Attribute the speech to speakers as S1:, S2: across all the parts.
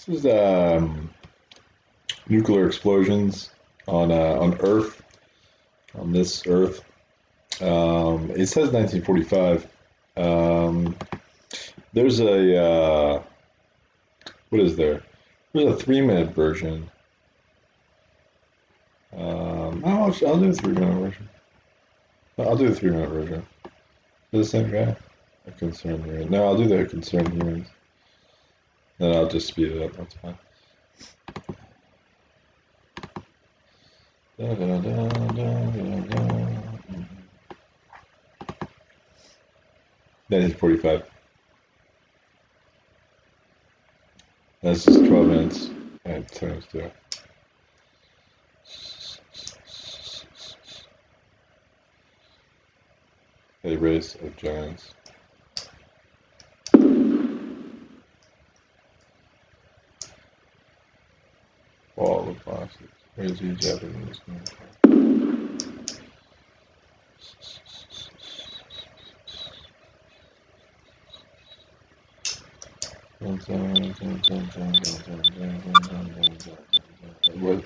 S1: This is nuclear explosions on Earth, on this Earth. It says 1945. Um, there's a what is there? There's a 3 minute version. I'll do the 3 minute version. I'll do the 3 minute version. Is the same guy? A concerned human. No, I'll do the concerned humans. Then I'll just speed it up. That's fine. Da, da, da, da, da, da. 1945. That's just 12 minutes and 10 minutes to it. A race of giants. All of plastics. Crazy Japanese. What?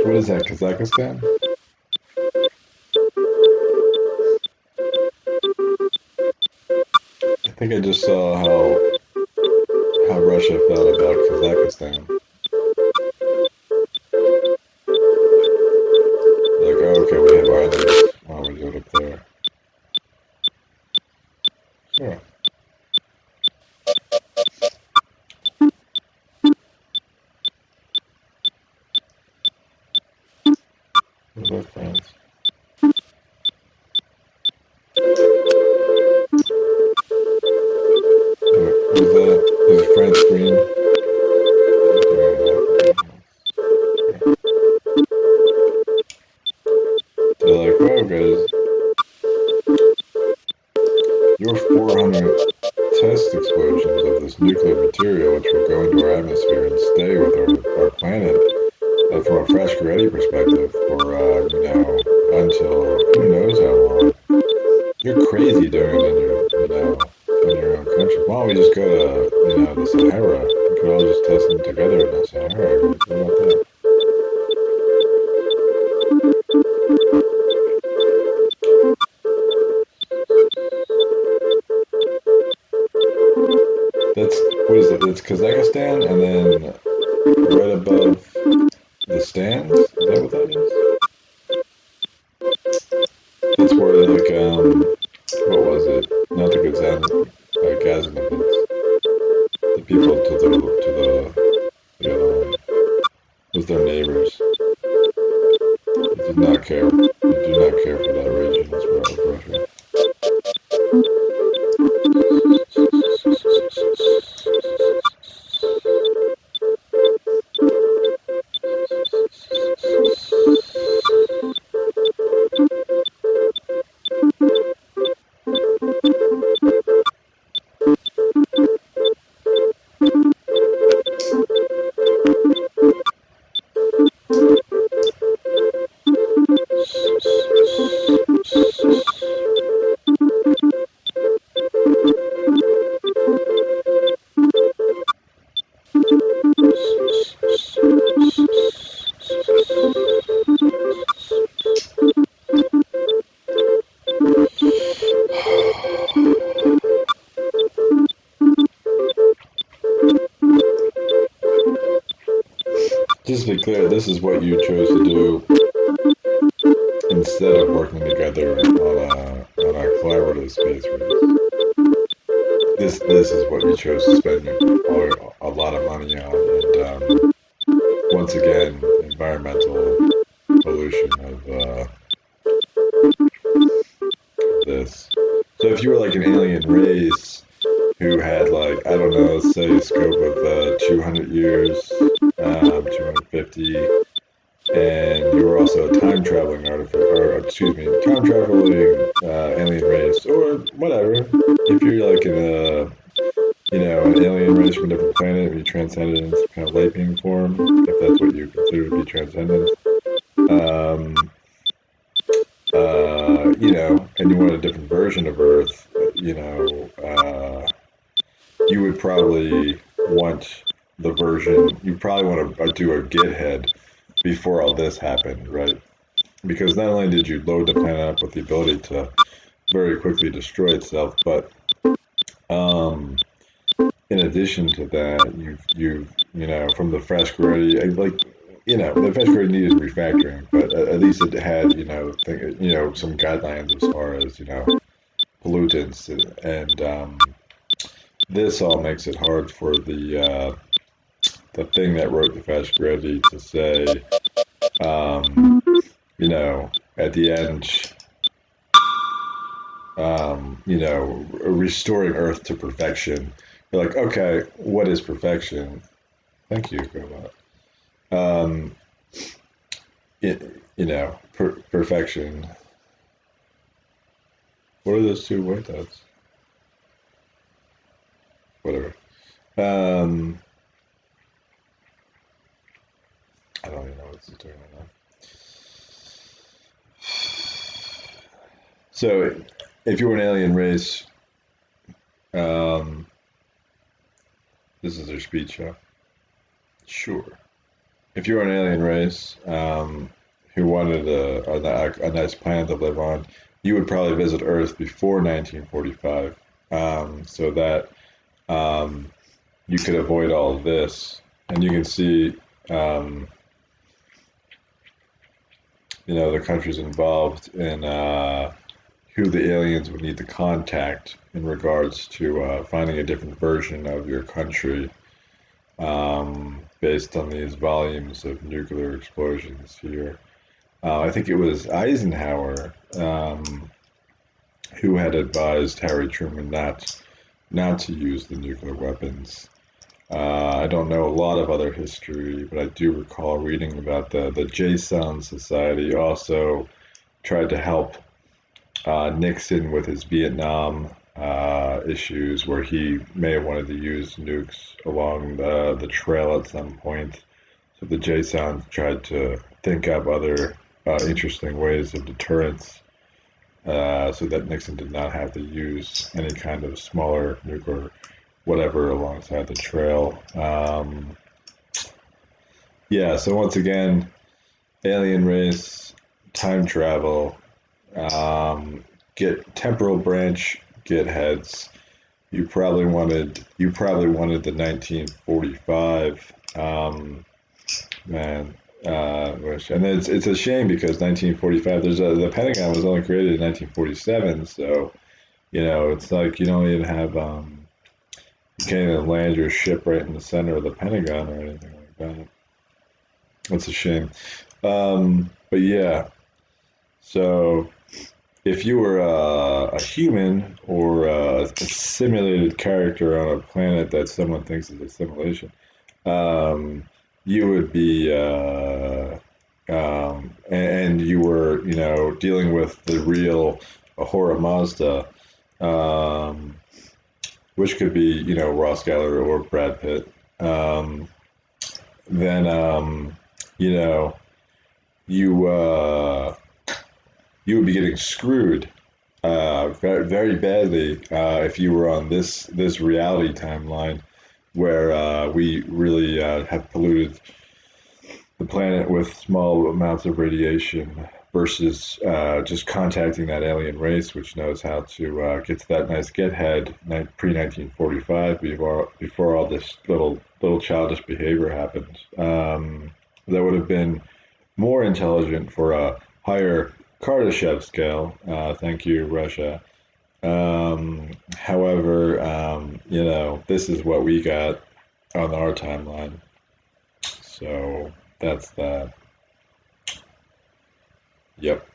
S1: What is that, Kazakhstan? I think I just saw how Russia felt about Kazakhstan. Like, oh, okay, we have islands. Why don't we do it up there? Sure. What about France? Is that? Is it France green? They're like, oh, guys, your 400 test explosions of this nuclear material, which will go into our atmosphere and stay with our planet, from a fresh Ready perspective, for until who knows how long. You're crazy doing it in your own country. Why don't we just go to the Sahara? We could all just test them together in the Sahara. What about that? That's what is it? It's Kazakhstan, and then right above the stands. Is that what that is? That's where what was it? Not the Gaziantep, the people to the other one. Was their neighbors. They did not care. They do not care for that region. That's where I was Russia. just to be clear, this is what you chose to do instead of working together on a collaborative space race. This is what you chose to spend a lot of money on, and once again, environmental pollution of this. So if you were like an alien race who had like, I don't know, say a scope of 200 years, 250, and you were also a time traveling time traveling alien race or whatever. If you're like an alien race from a different planet, and you transcended in some kind of light being form, if that's what you consider to be transcendence. Um, and you want a different version of Earth, you would probably want you probably want to do a get head before all this happened, right? Because not only did you load the planet up with the ability to very quickly destroy itself, but um, in addition to that, from the Frescoretti, the Frescoretti needed refactoring, but at least it had, some guidelines as far as, pollutants, and this all makes it hard for the thing that wrote the Frescoretti to say, um, at the end, restoring Earth to perfection. You're like, okay, what is perfection? Thank you, Goma. Um, perfection. What are those two white dots? Whatever. Um, I don't even know what it's doing right now. So, if you were an alien race, um, this is their speech, huh? Sure. If you were an alien race who wanted a nice planet to live on, you would probably visit Earth before 1945, so that um, you could avoid all of this. And you can see, um, the countries involved in who the aliens would need to contact in regards to finding a different version of your country based on these volumes of nuclear explosions here. I think it was Eisenhower who had advised Harry Truman not to use the nuclear weapons. I don't know a lot of other history, but I do recall reading about the Jason Society also tried to help Nixon with his Vietnam issues, where he may have wanted to use nukes along the trail at some point. So the Jason tried to think up other interesting ways of deterrence so that Nixon did not have to use any kind of smaller nuclear whatever alongside the trail. Yeah, so once again, alien race, time travel, get temporal branch, get heads. You probably wanted the 1945 man. And it's a shame because 1945. The Pentagon was only created in 1947, so it's like you don't even have you can't even land your ship right in the center of the Pentagon or anything like that. That's a shame. But yeah, so if you were a human or a simulated character on a planet that someone thinks is a simulation, um, you would be, and you were, dealing with the real Ahura Mazda, um, which could be, Ross Geller or Brad Pitt, then, you know, you, you would be getting screwed very, very badly if you were on this reality timeline where we really have polluted the planet with small amounts of radiation versus just contacting that alien race, which knows how to get to that nice get head pre 1945 before all this little childish behavior happened. that would have been more intelligent for a higher Kardashev scale. Thank you, Russia. However, this is what we got on our timeline. So that's that. Yep.